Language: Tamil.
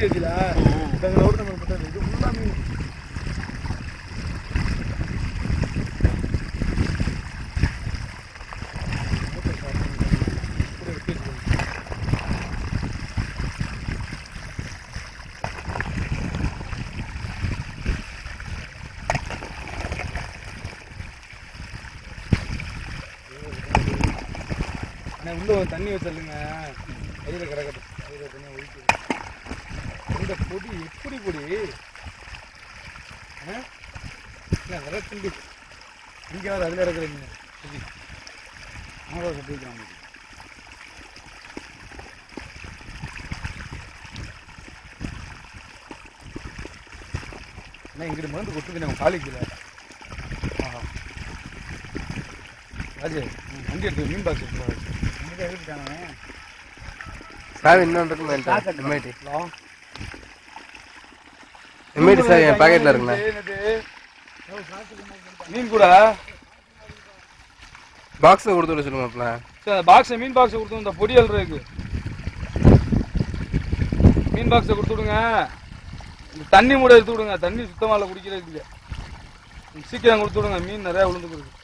மூடி வச்சுல ரோடு நம்பர் போட்டது இது ஃபுல்லா மீன். உள்ள தண்ணி வச்சிருங்க கையில் கிடக்கட்டும். கையில் தண்ணியை ஒழிக்க இந்த பொடி எப்படி பொடி விரட்டுண்டி இங்கே வர அதில் இருக்கிறீங்க பொடி ஆமாம் கட்டிக்கிறாங்க. ஆனால் இங்கிட்டு மருந்து கொட்டுக்கு நம்ம காலிக்கல. ராஜே வண்டி எடுத்து மீன் பாக்ஸ் எடுத்து எடுத்துட்டாங்க சார். இன்னொன்று எம்ஐடி சார் என் பாக்கெட்ல இருக்குண்ணா. மீன் கூட பாக்ஸ் கொடுத்து விட சொல்லுங்க. சார் பாக்ஸ் மீன் பாக்ஸ் கொடுத்து இந்த பொடி அல்றதுக்கு மீன் பாக்ஸை கொடுத்து விடுங்க. தண்ணி மூட எடுத்து விடுங்க. தண்ணி சுத்தமாக இல்லை குடிக்கிறதுக்கு. சீக்கிரம் கொடுத்து விடுங்க. மீன் நிறையா விழுந்துருக்கு.